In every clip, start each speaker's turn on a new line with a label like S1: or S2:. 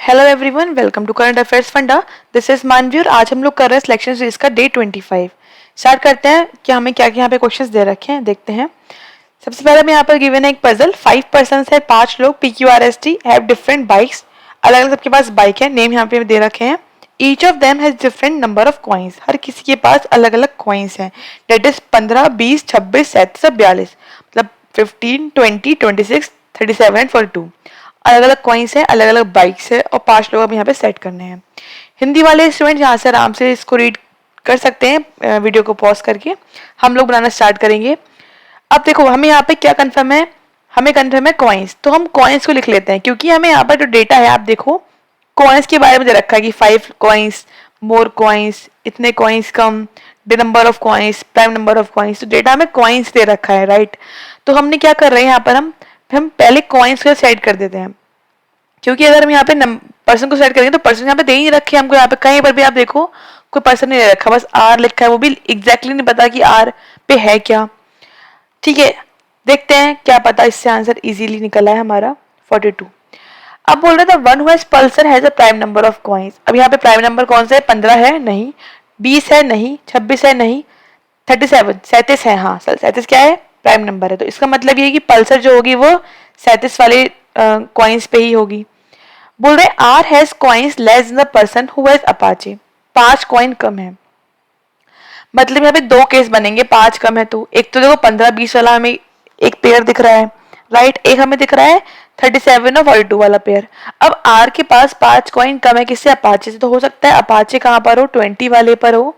S1: Hello everyone, welcome to current affairs funda. This is Manvi और आज हम लोग कर रहे हैं सिलेक्शन सीरीज का डे 25। स्टार्ट करते हैं कि हमें क्या क्या यहाँ पे क्वेश्चंस दे रखे हैं, देखते हैं। सबसे पहले हमें यहाँ पर गिवन है एक पजल। 5 पर्सन है, 5 लोग, PQRST हैव डिफरेंट बाइक्स। अलग अलग सबके पास बाइक है, नेम यहाँ पे दे रखे हैं। Each of them has different number of coins, हर किसी के पास अलग अलग कॉइन्स हैं। डेट इज 15, 20, 26, 37, 42, मतलब 15, 20, 26, 37 एंड 42। अलग अलग कॉइन्स है, अलग अलग बाइक्स है और 5 लोग अब यहाँ पे सेट करने हैं। हिंदी वाले स्टूडेंट यहाँ से आराम से इसको रीड कर सकते हैं, वीडियो को पॉज करके। हम लोग बनाना स्टार्ट करेंगे। अब देखो हमें यहाँ पे क्या कंफर्म है, हमें कंफर्म है कॉइन्स, तो हम कॉइन्स को लिख लेते हैं क्योंकि हमें यहाँ पर जो डेटा है, आप देखो कॉइन्स के बारे में दे रखा है कि 5 कॉइन्स, मोर कॉइन्स, इतने coins come, the number of coins, prime number of coins. तो डेटा हमें कॉइन्स दे रखा है, राइट। तो हमने क्या कर रहे हैं यहाँ पर, हम पहले कॉइन्स को सेट कर देते हैं क्योंकि अगर हम यहाँ पे पर्सन को सेट करेंगे तो पर्सन यहाँ पे दे ही नहीं रखे हमको। यहाँ पे कहीं पर भी आप देखो कोई पर्सन नहीं दे रखा, बस आर लिखा है, वो भी एग्जैक्टली नहीं पता कि आर पे है क्या। ठीक है, देखते हैं क्या पता इससे आंसर इजीली निकला है हमारा 42। अब बोल रहे थे one who has Pulsar has a prime number of coins. अब यहाँ पे प्राइम नंबर कौन सा है? 15 है? नहीं। 20 है? नहीं। 26 है? नहीं। 37, 37 है। हाँ, 37 क्या है? प्राइम नंबर है। तो इसका मतलब ये है कि पल्सर जो होगी वो 37 वाले कॉइन्स पे ही होगी। बोल रहे R has coins less than the person who has Apache. 5 coin कम है, मतलब यहाँ पे 2 केस बनेंगे। 5 कम है तो एक तो देखो 15-20 वाला हमें एक पेयर दिख रहा है, राइट। एक हमें दिख रहा है 37 और 42 वाला पेयर। अब आर के पास 5 कॉइन कम है, किससे? अपाचे से। तो हो सकता है अपाचे कहाँ पर हो? 20 वाले पर हो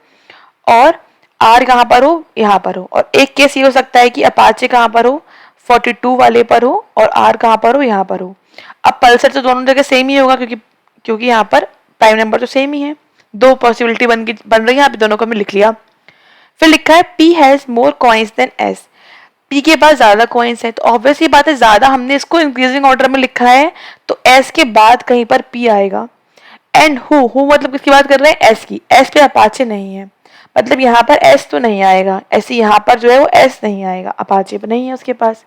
S1: और आर कहाँ पर हो? यहाँ पर हो। और एक केस ये हो सकता है कि अपाचे कहाँ पर हो? 42 वाले पर हो और आर कहाँ पर हो? यहाँ पर हो। अब पल्सर तो दोनों जगह सेम ही होगा क्योंकि यहाँ पर प्राइम नंबर तो सेम ही है। 2 पॉसिबिलिटी बन रही है यहाँ पे, दोनों को हमने लिख लिया। फिर लिखा है P has more coins than S। P के पास ज्यादा कॉइन्स है, तो ऑब्वियसली बात है ज्यादा, हमने इसको इंक्रीजिंग ऑर्डर में लिखा है तो S के बाद कहीं पर P आएगा। एंड हु मतलब किसकी बात कर रहे हैं? S की। S पे अपाचे नहीं है, मतलब यहाँ पर S तो नहीं आएगा। ऐसे यहाँ पर जो है वो S नहीं आएगा, अपाचे पर नहीं है उसके पास।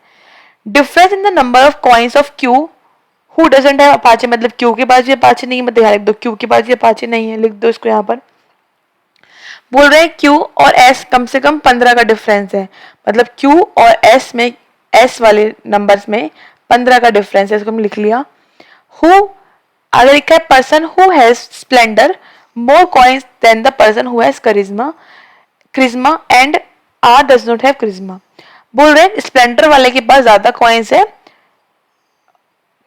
S1: Difference in the number of coins of Q who doesn't have Apache, मतलब Q के पास भी अपाचे नहीं है, मतलब यहाँ लिख दो Q के पास भी अपाचे नहीं है, लिख दो इसको यहाँ पर। बोल रहे हैं Q और S कम से कम 15 का डिफरेंस है, मतलब Q और S में, S वाले नंबर्स में 15 का डिफरेंस है, इसको हम लिख लिया। हु अगर लिखा है person who has Splendor more coins than the person who has Karizma and R does not have Karizma. बोल रहे हैं स्प्लेंडर वाले के पास ज्यादा कॉइन्स है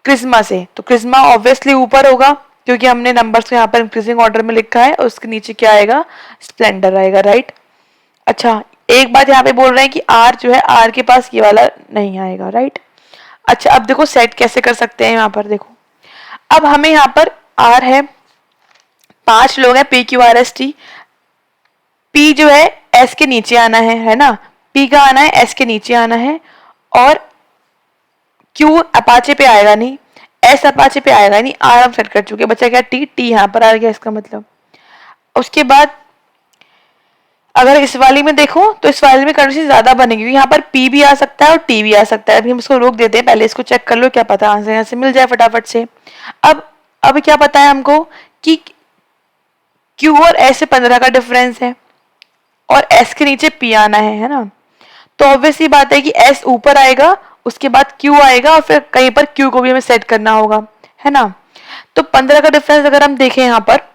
S1: क्रिज्मा से, तो क्रिज्मा ऑब्वियसली ऊपर होगा क्योंकि हमने नंबर्स को यहाँ पर इंक्रीजिंग ऑर्डर में लिखा है और उसके नीचे क्या आएगा? स्प्लेंडर आएगा, राइट। अच्छा, एक बात यहाँ पे बोल रहे हैं कि आर जो है, आर के पास ये वाला नहीं आएगा, राइट। अच्छा, अब देखो सेट कैसे कर सकते हैं यहाँ पर। देखो अब हमें यहाँ पर आर है, 5 लोग हैं, PQRST। P जो है S के नीचे आना है ना। P का आना है, S के नीचे आना है और Q अपाचे पे आएगा नहीं, S अपाचे पे आएगा नहीं। R हम सेट कर चुके, बचा क्या? T यहाँ पर आ गया इसका मतलब। उसके बाद अगर इस वाली में देखो तो इस वाली में कंडीशन ज्यादा बनेगी, यहाँ पर P भी आ सकता है और T भी आ सकता है। अभी हम इसको रोक देते हैं, पहले इसको चेक कर लो, क्या पता आंसर यहाँ से मिल जाए फटाफट से। अब क्या पता है हमको कि Q और S से 15 का डिफरेंस है और S के नीचे P आना है ना। तो ऑब्वियसली बात है कि S ऊपर आएगा, उसके बाद Q आएगा और फिर कहीं पर Q को भी हमें सेट करना होगा, है ना। तो 15 का डिफरेंस अगर हम देखें यहाँ पर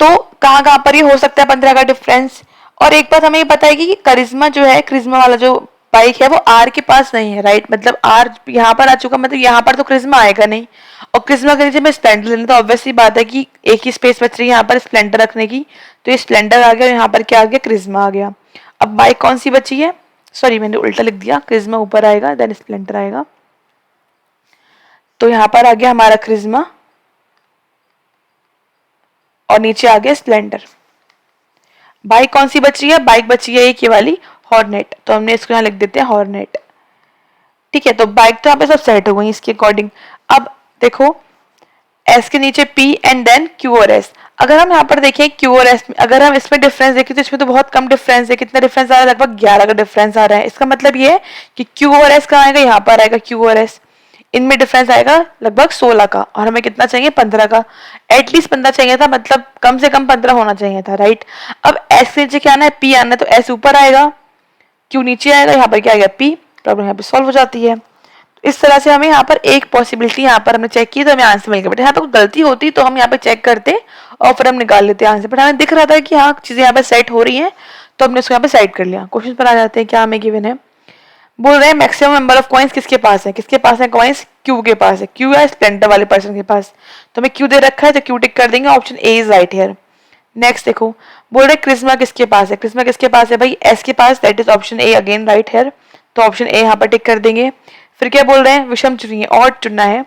S1: तो कहाँ पर ये हो सकता है 15 का डिफरेंस। और एक बात हमें ये पता है कि करिश्मा जो है, करिश्मा वाला जो बाइक है वो आर के पास नहीं है, राइट। मतलब आर यहाँ पर आ चुका, मतलब यहाँ पर तो करिश्मा आएगा नहीं और करिश्मा के नीचे में स्प्लेंडर लेना, तो ऑब्वियसली बात है कि एक ही स्पेस बच रही है यहाँ पर स्प्लेंडर रखने की, तो ये स्प्लेंडर आ गया और यहाँ पर क्या आ गया? करिश्मा आ गया। अब बाइक कौन सी बची है? सॉरी, मैंने उल्टा लिख दिया, करिश्मा ऊपर आएगा देन स्प्लेंडर आएगा। तो यहाँ पर आ गया हमारा करिश्मा और नीचे आ गया स्प्लेंडर। बाइक कौन सी बची है? बाइक बची है एक ये वाली हॉर्नेट, तो हमने इसको यहाँ लिख देते हैं हॉर्नेट। ठीक है, तो बाइक तो यहाँ पे सब सेट हो गई इसके अकॉर्डिंग। अब देखो S के नीचे P एंड देन Q और S। अगर हम यहाँ पर देखें Q और S में, अगर हम इसमें डिफरेंस देखें तो इसमें तो बहुत कम डिफरेंस है। कितना डिफरेंस आ रहा है? लगभग 11 का डिफरेंस आ रहा है। इसका मतलब ये है कि Q और S कहाँ आएगा? यहाँ पर आएगा Q और S। इनमें डिफरेंस आएगा लगभग 16 का, और हमें कितना चाहिए 15 का। एटलीस्ट 15 चाहिए था, मतलब कम से कम 15 होना चाहिए था, राइट। अब एस के नीचे क्या आना है, पी आना है, तो एस ऊपर आएगा, क्यू नीचे आएगा, यहाँ पर क्या आएगा पी। प्रॉब्लम यहाँ पे सॉल्व हो जाती है। इस तरह से हमें यहाँ पर एक पॉसिबिलिटी यहाँ पर हमने चेक की तो हमें आंसर मिल गया। बट यहाँ पे गलती होती तो हम यहाँ पे चेक करते और फिर हम निकाल लेते आंसर, बट हमें दिख रहा था कि हाँ चीजें यहाँ पे सेट हो रही हैं, तो हमने उसको यहाँ पे साइड कर लिया। क्वेश्चन पर आ जाते हैं, क्या हमें गिवन है, बोल रहे हैं मैक्सिमम नंबर ऑफ कॉइन्स किसके पास है, किसके पास है कॉइन्स, क्यू के पास है, क्यू है स्प्लेंडर वाले पर्सन के पास, तो हमें क्यू दे रखा है तो क्यू टिक कर देंगे, option A is right here. Next देखो, बोल रहे क्रिस्मा किसके पास है, क्रिस्मा किसके पास है भाई, एस के पास, that is option A again right here, तो ऑप्शन ए यहाँ पर टिक कर देंगे। फिर क्या बोल रहे हैं, विषम चुनिए और चुनना है,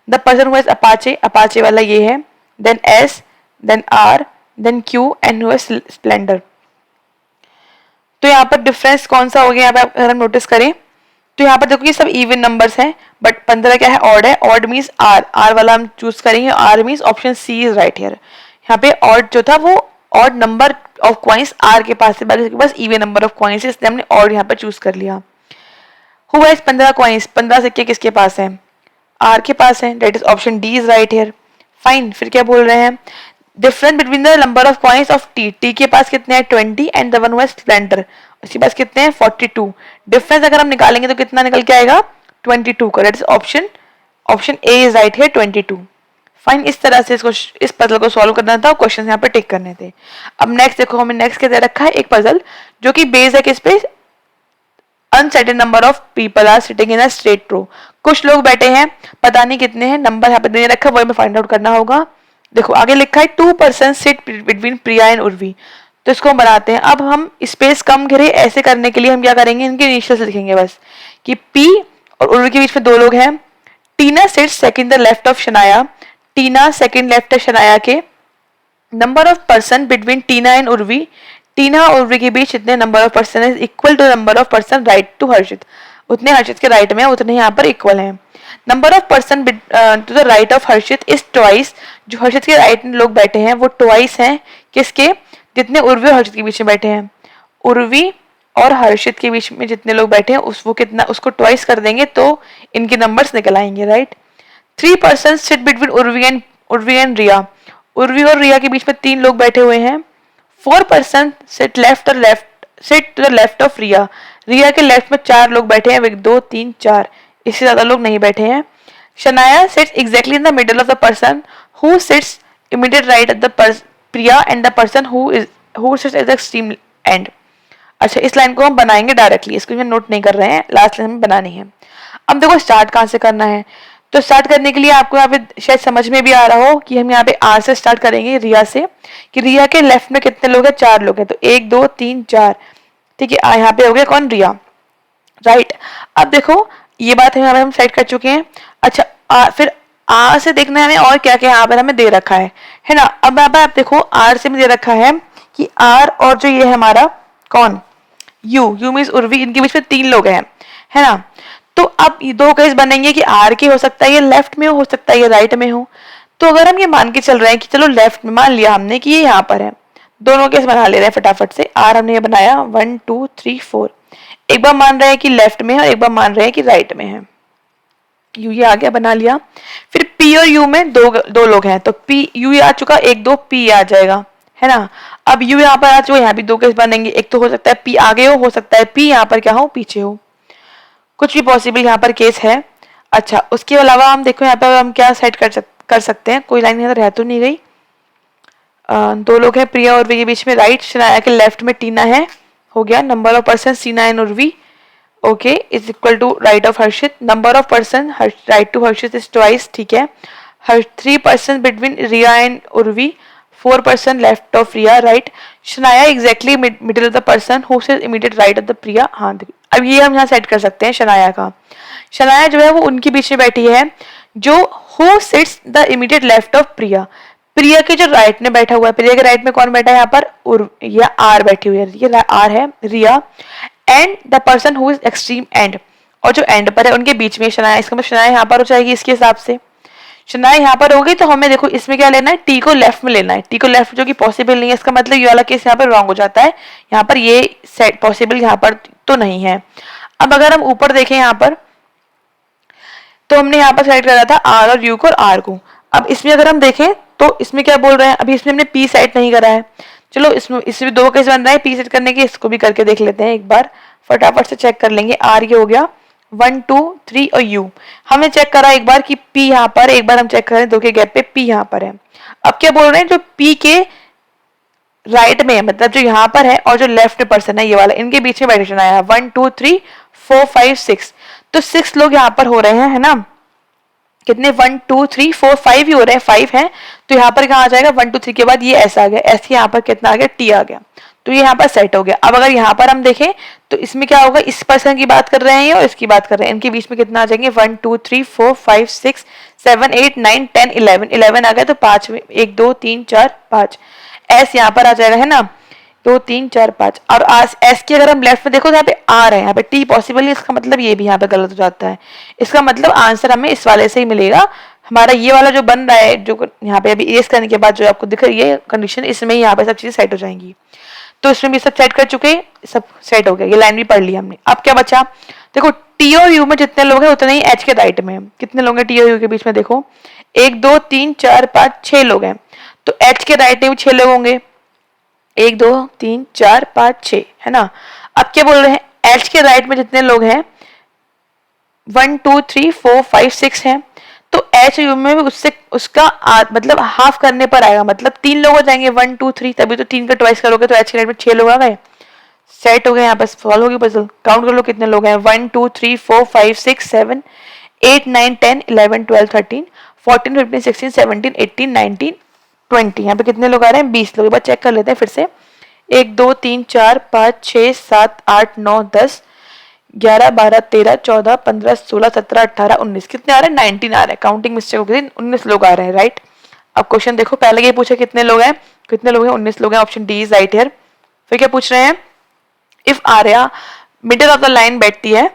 S1: the person who has Apache, Apache वाला ये है, then S, then R, then Q and who has Splendor. तो यहाँ पर डिफरेंस कौन सा हो गया, यहाँ पे अगर हम नोटिस करें तो यहाँ पर देखो ये सब इवन नंबर्स हैं, बट 15 क्या है, ऑड है, ऑड मीन्स आर, आर वाला हम चूज करेंगे, R means option C is right here. यहाँ पे ऑड जो था वो odd number of coins R के पास है, बाकी के पास इवन नंबर ऑफ कॉइन्स है, इसलिए हमने ऑड यहाँ पर चूज कर लिया। हु हैज 15 कॉइन्स, 15 सिक्के किसके पास है, आर के पास है, that is option D is right here. Fine, फिर क्या बोल रहे हैं, difference between the number of coins of T, T के पास कितने हैं 20 and the one who has Splendor, उसके पास कितने हैं 42। डिफरेंस अगर हम निकालेंगे तो कितना निकल के आएगा 22 का, that is option option A is right here 22। Fine, इस तरह से इसको इस पजल को सॉल्व करना था, क्वेश्चन यहाँ पे टिक करने थे। अब नेक्स्ट देखो, हमें नेक्स्ट क्या दे रखा है, एक पजल जो कि बेस है किस पे, uncertain number of people are sitting in a straight row, कुछ लोग बैठे हैं, पता नहीं कितने हैं, नंबर यहाँ पे दे रखा है, वो हमें फाइंड आउट करना होगा। देखो आगे लिखा है 2 person sit between Priya and Urvi, तो इसको हम बनाते हैं। अब हम स्पेस कम घेरे ऐसे करने के लिए हम क्या करेंगे, इनके इनिशियल्स लिखेंगे बस, कि पी और उर्वी के बीच में दो लोग हैं, Tina sits second the left of Shanaya, Tina second left है शनाया के, number of person between Tina and Urvi, Tina और उर्वी के बीच जितने नंबर ऑफ पर्सन है equal to number of person right to Harshit, उतने हर्षित के राइट में उतने यहाँ पर इक्वल हैं। Number of person to the right of Harshit is twice, जो हर्षित के राइट में लोग बैठे हैं वो ट्वाइस हैं किसके, जितने उर्वी और हर्षित के बीच में बैठे हैं, उर्वी और हर्षित के बीच में जितने लोग बैठे हैं उस वो कितना, उसको ट्वाइस कर देंगे तो इनके नंबर्स निकल आएंगे, right. 3 person sit between Urvi and Riya, Urvi और रिया के बीच में 3 लोग बैठे हुए हैं। 4 person sit sit to the left of Riya, Riya के लेफ्ट में 4 लोग बैठे हैं, 1 2 3 4, इससे ज्यादा लोग नहीं बैठे हैं। Shanaya sits exactly in the middle of the person who sits immediate right at the Priya and the person who sits at the extreme end. अच्छा, इस लाइन को हम बनाएंगे डायरेक्टली, इसको हम नोट नहीं कर रहे हैं, लास्ट लाइन में बनानी है। अब देखो स्टार्ट कहाँ से करना है, तो स्टार्ट करने के लिए आपको यहाँ पे शायद समझ में भी आ रहा हो कि हम यहाँ पे आर से स्टार्ट करेंगे, रिया से, कि रिया के लेफ्ट में कितने लोग हैं, 4 लोग हैं, तो 1 2 3 4, ठीक है। यहाँ पे हो गया कौन, रिया, राइट। अब देखो ये बात है हम सेट कर चुके हैं। अच्छा फिर आर से देखना है हमें और क्या क्या यहाँ पर हमें दे रखा है ना। अब आप देखो आर से में दे रखा है कि आर और जो ये है हमारा कौन, यू मीन्स उर्वी, इनके बीच में 3 लोग हैं, है ना। तो अब ये 2 केस बनेंगे कि आर के हो सकता है ये लेफ्ट में हो सकता है ये राइट में हो। तो अगर हम ये मान के चल रहे हैं कि चलो लेफ्ट में मान लिया हमने कि ये यहाँ पर है, दोनों केस बना ले रहे हैं फटाफट से। आर हमने ये बनाया 1 2 3 4, एक बार मान रहे हैं कि लेफ्ट में है और एक बार मान रहे हैं कि राइट में है, यू ये आ गया, बना लिया। फिर पी और यू में दो लोग हैं, तो पी यू आ चुका, 1 2 पी आ जाएगा, है ना। अब यू यहाँ पर आ चुका, यहाँ भी 2 केस बनेंगे, एक तो हो सकता है पी आगे हो सकता है पी यहाँ पर क्या हो पीछे हो, कुछ भी पॉसिबल यहाँ पर केस है। अच्छा उसके अलावा हम देखो यहाँ पर हम क्या सेट कर सकते हैं, कोई लाइन यहाँ रह तो नहीं गई। 2 लोग हैं प्रिया और उर्वी के बीच में, राइट। शनाया के लेफ्ट में टीना है, हो गया। Number of person Seena and Urvi, okay, is equal to right of Harshit, number of person right to Harshit is twice, ठीक है। 3 person between Riya and Urvi, 4 person left of Riya, right. Shanaya exactly middle of the person who sits immediate right of the Priya, हाँ। अब ये हम यहाँ set कर सकते हैं शनाया का, शनाया जो है वो उनके बीच में बैठी है जो who sits the immediate left of Priya, Priya के जो राइट में बैठा हुआ है, प्रिया के राइट में कौन बैठा है यहाँ पर, या आर बैठी हुई है, ये आर है Riya, and the person who is extreme end, और जो एंड पर है उनके बीच में शनाया, इसका मतलब शनाया यहाँ पर हो जाएगी इसके हिसाब से, शनाया यहाँ पर होगी। तो हमें देखो इसमें क्या लेना है, टी को लेफ्ट में लेना है, टी को लेफ्ट जो कि पॉसिबल नहीं है, इसका मतलब ये वाला केस यहाँ पर रॉन्ग हो जाता है, यहाँ पर ये सेट पॉसिबल यहाँ पर तो नहीं है। अब अगर हम ऊपर देखें यहाँ पर तो हमने यहाँ पर सेलेक्ट करा था आर और यू को और आर को। अब इसमें अगर हम देखें तो इसमें क्या बोल रहे हैं, अभी इसमें हमने पी सेट नहीं करा है। चलो इसमें भी दो केस बन रहा है पी सेट करने के, इसको भी करके देख लेते हैं एक बार, फटाफट से चेक कर लेंगे। आर ये हो गया 1 2 3 और यू हमने चेक करा एक बार कि पी यहाँ पर, एक बार हम चेक करें दो के गैप पे पी यहाँ पर है। अब क्या बोल रहे हैं, जो पी के राइट में है, मतलब जो यहाँ पर है और जो लेफ्ट में पर्सन है ये वाला, इनके बीच में पार्टीशन आया है 1 2 3 4 5 6, तो 6 लोग यहाँ पर हो रहे हैं, है ना। कितने 1 2 3 4 5 ही हो रहे हैं, 5 हैं, तो यहाँ पर कहाँ आ जाएगा 1 2 3 के बाद ये ऐसा आ गया, ऐसे यहाँ पर कितना आ गया टी आ गया, तो ये यहाँ पर सेट हो गया। अब अगर यहाँ पर हम देखें तो इसमें क्या होगा, इस पर्सन की बात कर रहे हैं और इसकी बात कर रहे हैं, इनके बीच में कितना आ जाएंगे 1 2 3 4 5 6 7 8 9 10 11 आ गया, तो 5 1 2 3 4 5 एस यहाँ पर आ जाएगा, है ना, 2 3 4 5। और एस की अगर हम लेफ्ट में देखो तो यहाँ पे आर है, यहाँ पे टी पॉसिबल है, इसका मतलब ये भी यहाँ पे गलत हो जाता है। इसका मतलब आंसर हमें इस वाले से ही मिलेगा। हमारा ये वाला जो बन रहा है, जो यहाँ पे अभी एस करने के बाद जो आपको दिख रही है कंडीशन, इसमें यहाँ पे सब चीजें सेट हो जाएंगी। तो इसमें भी सब सेट कर चुके हैं, सब सेट हो गया, ये लाइन भी पढ़ ली हमने। अब क्या बचा, देखो टी और यू में जितने लोग हैं उतने ही एच के राइट में, कितने लोग हैं टी और यू के बीच में, देखो 1 2 3 4 5 6 लोग हैं, तो एच के राइट में भी 6 लोग होंगे, 1 2 3 4 5 6, है ना। अब क्या बोल रहे हैं, एच के राइट में जितने लोग हैं 1 2 3 4 5 6 हैं, तो एच यू में भी उससे उसका मतलब हाफ करने पर आएगा, मतलब 3 लोग हो जाएंगे 1 2 3, तभी तो 3 का ट्वाइस करोगे तो एच के राइट में 6 लोग आ गए, सेट हो गए। यहाँ पर सॉल्व होगी पजल, काउंट कर लो कितने लोग हैं, 1 2 3 4 5 6 7 8 9 10 11 12 13 14 15 16 17 18 19 20, यहाँ पे कितने लोग आ रहे हैं 20 लोग। एक बार चेक कर लेते हैं फिर से, 1 2 3 4 5 6 7 8 9 10 11 12 13 14 15 16 17 18 19, कितने आ रहे हैं 19 आ रहे हैं, काउंटिंग मिस्टेक हो गई, 19 लोग आ रहे हैं, राइट। अब क्वेश्चन देखो, पहले ये पूछा कितने लोग हैं, कितने लोग हैं 19 लोग हैं, option D is right here. फिर क्या पूछ रहे हैं, if Arya middle of the line बैठती है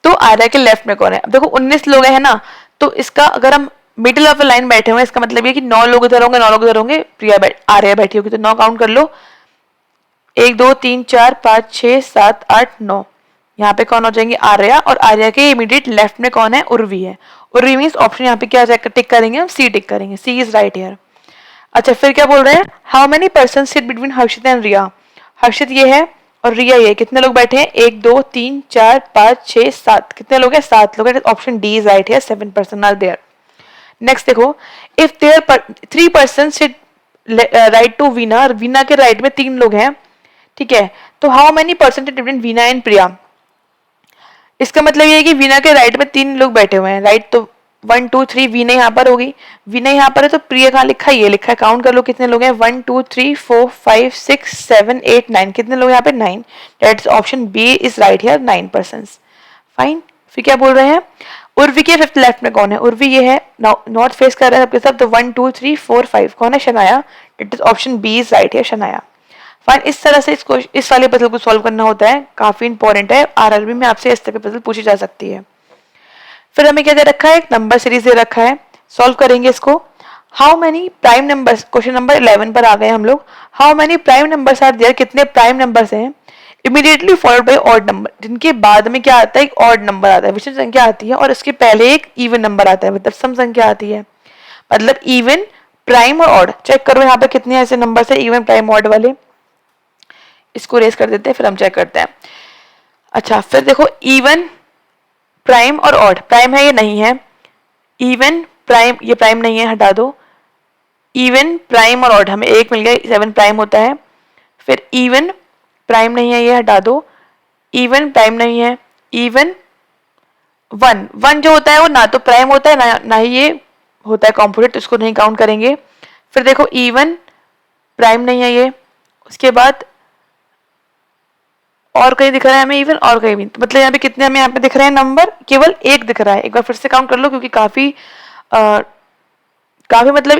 S1: तो आर्या के लेफ्ट में कौन है। अब देखो 19 लोग हैं ना, तो इसका अगर हम मिडिल ऑफ द लाइन बैठे हुए, इसका मतलब ये कि 9 लोग इधर होंगे 9 लोग इधर होंगे, प्रिया आर्या बैठी होगी, तो 9 काउंट कर लो, 1 2 3 4 5 6 7 8 9, यहाँ पे कौन हो जाएंगे आर्या, और आर्या के इमीडिएट लेफ्ट में कौन है, उर्वी है। उर्वी मीन्स ऑप्शन यहाँ पे क्या टिक करेंगे हम, सी टिक करेंगे, सी इज राइट हियर। अच्छा फिर क्या बोल रहे हैं, how many person sit between Harshit and Riya. Harshit ये है और रिया ये, कितने लोग बैठे हैं 1 2 3 4 5 6 7, कितने लोग हैं 7 लोग हैं, option D is right here, 7 person are there. Next देखो, if there 3 person sit right to Veena, Veena के राइट में 3 लोग हैं, ठीक है, तो how many percentage between Veena and Priya. इसका मतलब ये है कि वीना के राइट में 3 लोग बैठे हुए हैं, राइट, तो 1 2 3 वीना यहाँ पर होगी, वीना यहाँ पर है, तो प्रिया कहाँ लिखा है, ये लिखा है, काउंट कर लो कितने लोग हैं 1 2 3 4 5 6 7 8 9, कितने लोग यहाँ पे 9, that's option B is right here, 9 persons, fine. फिर क्या बोल रहे हैं, उर्वी के फिफ्थ लेफ्ट में कौन है, उर्वी ये है, नॉर्थ फेस कर रहा है सबके सब, तो 1 2 3 4 5 कौन है, Shanaya, that is option B is right here, Shanaya. Fine, इस तरह से इसको इस वाले पजल को सॉल्व करना होता है, काफी इंपॉर्टेंट है, आरआरबी में आपसे इस तरह की पजल पूछी जा सकती है। फिर हमें क्या दे रखा है, एक नंबर सीरीज दे रखा है, सॉल्व करेंगे इसको। How many prime numbers, question number 11 पर आ गए हम लोग। How many prime numbers are there, कितने प्राइम नंबर्स हैं immediately followed by odd number, जिनके बाद में क्या आता है, एक ऑड नंबर आता है, विषम संख्या आती है, और इसके पहले एक इवन नंबर आता है, मतलब सम संख्या आती है, मतलब इवन प्राइम और ऑड। चेक करो यहाँ पे कितने ऐसे नंबर्स है इवन प्राइम ऑड वाले, इसको रेस कर देते हैं फिर हम चेक करते हैं। अच्छा फिर देखो, इवन प्राइम और ऑड, प्राइम है ये नहीं है, इवन प्राइम ये प्राइम नहीं है, हटा दो, इवन प्राइम और ऑड हमें एक मिल गया, 7 प्राइम होता है। फिर इवन प्राइम नहीं है, ये हटा दो, इवन प्राइम नहीं है, इवन 1 जो होता है वो ना तो प्राइम होता है ना ही ये होता है कॉम्पोजिट, उसको नहीं काउंट करेंगे। फिर देखो इवन प्राइम नहीं है ये, उसके बाद और कहीं दिख रहा है हमें इवन, और कहीं भी, तो मतलब यहाँ पे कितने हमें यहाँ पे दिख रहे हैं नंबर, केवल एक दिख रहा है। एक बार फिर से काउंट कर लो, क्योंकि काफी मतलब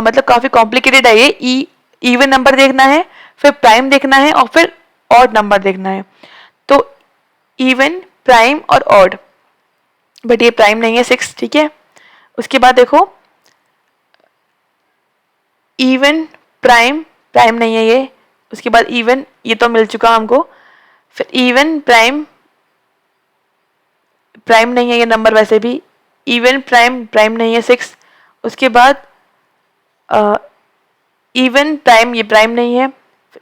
S1: मतलब काफी कॉम्प्लिकेटेड है ये। इवन नंबर देखना है, फिर प्राइम देखना है, और फिर ऑड नंबर देखना है। तो इवन प्राइम और ऑड, बट ये प्राइम नहीं है 6, ठीक है। उसके बाद देखो इवन प्राइम, प्राइम नहीं है ये, उसके बाद इवन, ये तो मिल चुका हमको, फिर इवन प्राइम प्राइम नहीं है ये नंबर वैसे भी। इवन प्राइम, प्राइम नहीं है 6। उसके बाद इवन प्राइम, ये प्राइम नहीं है।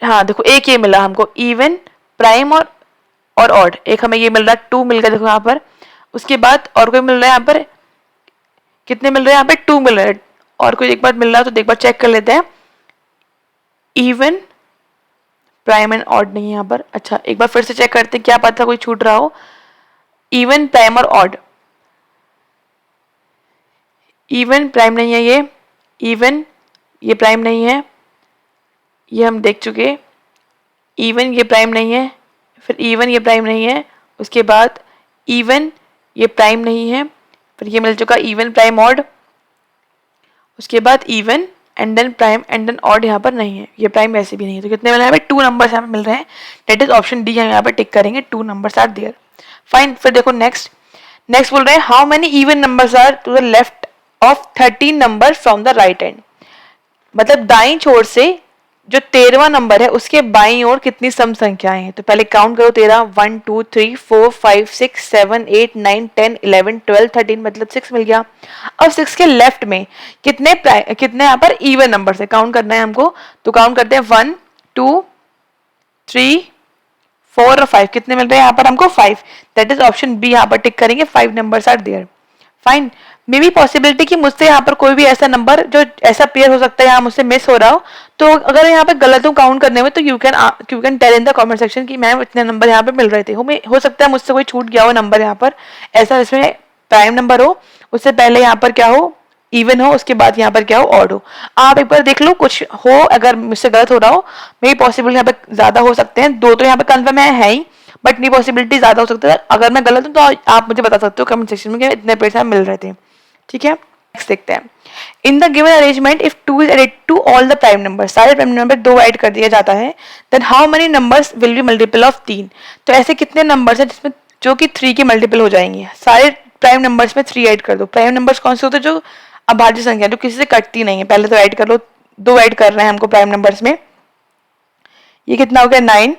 S1: हाँ देखो एक ये मिला हमको, इवन प्राइम और ऑड, एक हमें ये मिल रहा है 2 मिल गया देखो यहाँ पर। उसके बाद और कोई मिल रहा है यहाँ पर, कितने मिल रहे हैं यहाँ पे 2 मिल रहे हैं। और कोई एक बार मिल रहा है तो एक बार चेक कर लेते हैं। इवन प्राइम एंड ऑड नहीं है यहाँ पर। अच्छा एक बार फिर से चेक करते हैं, क्या पता कोई छूट रहा हो। इवन प्राइम और ऑड, इवन प्राइम नहीं है ये, इवन ये प्राइम नहीं है, ये हम देख चुके। इवन ये प्राइम नहीं है, फिर इवन ये प्राइम नहीं है, उसके बाद इवन ये प्राइम नहीं है, फिर ये मिल चुका इवन प्राइम ऑड, उसके बाद even and then prime and then odd यहाँ पर नहीं है, ये प्राइम वैसे भी नहीं है। तो कितने मिले यहाँ पे 2 नंबर्स यहाँ पे मिल रहे हैं, डेट इज ऑप्शन डी हम यहाँ पे टिक करेंगे, 2 नंबर्स आर देयर। फाइन, फिर देखो नेक्स्ट बोल रहे हैं how many even numbers are to the left of 13 number from the right end. मतलब दाईं छोर से जो 13वां नंबर है उसके बाईं ओर कितनी सम संख्याएं हैं। तो पहले काउंट करो 13, 1 2 3 4 5 6 7 8 9 10 11 12 13, मतलब 6 मिल गया। अब 6 के लेफ्ट में कितने यहाँ पर इवन नंबर है, काउंट करना है हमको। तो काउंट करते हैं 1 2 3 4 और 5, कितने मिल रहे हैं यहाँ पर हमको 5। दैट इज ऑप्शन बी, यहाँ पर टिक करेंगे, 5 numbers are there. Fine, may be possibility कि मुझसे यहाँ पर कोई भी ऐसा नंबर जो ऐसा पेयर हो सकता है यहाँ मुझसे मिस हो रहा हो। तो अगर यहाँ पे गलत हूँ काउंट करने में तो you can tell in the comment section कि मैम इतने नंबर यहाँ पे मिल रहे थे। हो सकता है मुझसे कोई छूट गया हो नंबर यहाँ पर, ऐसा इसमें प्राइम नंबर हो, उससे पहले यहाँ पर क्या हो इवन हो, उसके बाद यहाँ पर क्या हो ऑड हो। आप एक बार देख लो कुछ हो, अगर मुझसे गलत हो रहा हो मे बी पॉसिबल यहाँ पे ज्यादा हो सकते हैं, 2 तो यहाँ पे कन्फर्म है ही, बट नहीं पॉसिबिलिटी ज्यादा हो सकता है। अगर मैं गलत हूँ तो आप मुझे बता सकते हो कमेंट सेक्शन में कि इतने पैसे मिल रहे थे। ठीक है, नेक्स्ट देखते हैं। In the given arrangement if 2 is added to all the prime number, सारे प्राइम नंबर 2 ऐड कर दिया जाता है, then how many numbers will be multiple of 3। तो ऐसे कितने नंबर्स हैं जिसमें जो कि 3 के मल्टीपल हो जाएंगे। सारे प्राइम नंबर्स में 3 ऐड कर दो। प्राइम नंबर्स कौन से होते हैं, जो अभाज्य संख्या जो किसी से कटती नहीं है। पहले तो ऐड कर लो, 2 ऐड कर रहे हैं हमको प्राइम नंबर्स में। ये कितना हो गया 9,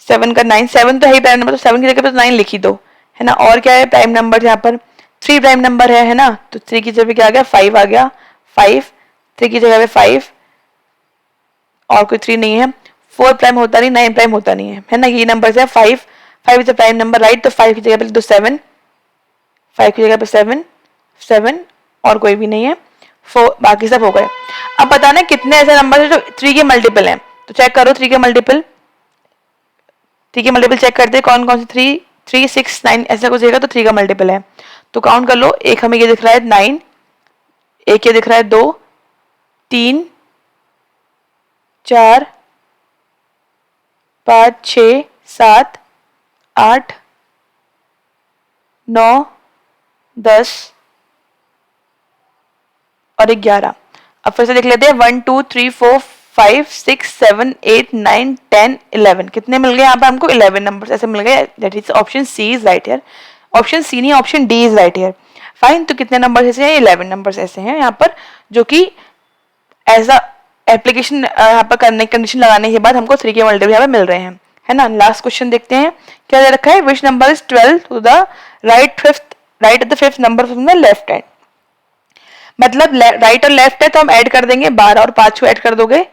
S1: 7 का 9, 7 तो है ही प्राइम नंबर, तो 7 की जगह पे तो 9 लिख ही दो, है ना। और क्या है प्राइम नंबर यहाँ पर 3 प्राइम नंबर है ना, तो 3 की जगह पे क्या आ गया 5 आ गया, 5 3 की जगह पे 5, और कोई 3 नहीं है। 4 प्राइम होता नहीं, 9 प्राइम होता नहीं है ना। ये नंबर है 5 is a prime number right, तो 5 की जगह पे लिख दो 7, 5 की जगह पे 7 और कोई भी नहीं है, 4 बाकी सब हो गए। अब बताना कितने ऐसे नंबर है जो 3 के मल्टीपल हैं, तो चेक करो 3 के मल्टीपल चेक करते हैं कौन कौन से 3 6 9 ऐसा कुछ देगा तो 3 का मल्टीपल है। तो काउंट कर लो, एक हमें ये दिख रहा है 9, एक ये दिख रहा है 2 3 4 5 6 7 8 9 10 और 11। अब फिर से देख लेते हैं 1 2 3 4 5 6 7 8 9 10 11, कितने मिल गए यहाँ पे हमको 11 नंबर्स ऐसे मिल गए। That is option C is right here, option C नहीं option D is right here. Fine, तो कितने नंबर ऐसे हैं 11 नंबर्स ऐसे हैं यहाँ पर जो कि ऐसा एप्लीकेशन यहाँ पर करने कंडीशन लगाने के बाद हमको 3 के मल्टीपल यहाँ पे मिल रहे हैं, है ना। लास्ट क्वेश्चन देखते हैं क्या दे रखा है, which number is 12 to the right at the fifth number from the left hand. मतलब राइट और लेफ्ट है तो हम ऐड कर देंगे 12 और 5 को ऐड कर दोगे,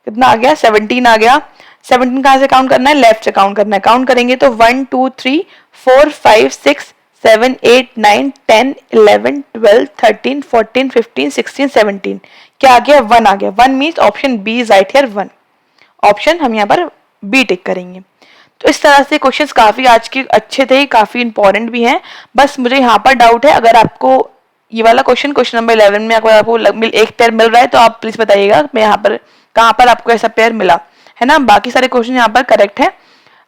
S1: कितना आ गया 17 आ गया। 17 कहाँ से काउंट करना है, लेफ्ट से काउंट करना है। काउंट करेंगे तो 1 2 3 4 5 6 7 8 9 10 11 12 13 14 15 16 17, क्या आ गया 1 आ गया। 1 means option B is right here 1, option हम यहाँ पर बी टिक करेंगे। तो इस तरह से क्वेश्चंस काफी आज के अच्छे थे, काफी इंपॉर्टेंट भी हैं। बस मुझे यहाँ पर डाउट है, अगर आपको ये वाला क्वेश्चन नंबर 11 में अगर आपको एक पेयर मिल रहा है तो आप प्लीज बताइएगा मैं यहाँ पर कहाँ पर आपको ऐसा पेयर मिला, है ना। बाकी सारे क्वेश्चन यहाँ पर करेक्ट है,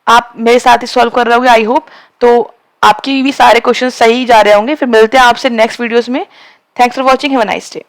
S1: आप मेरे साथ ही सॉल्व कर रहे होंगे आई होप, तो आपकी भी सारे क्वेश्चन सही जा रहे होंगे। फिर मिलते हैं आपसे नेक्स्ट वीडियोस में। Thanks for watching, have a nice day.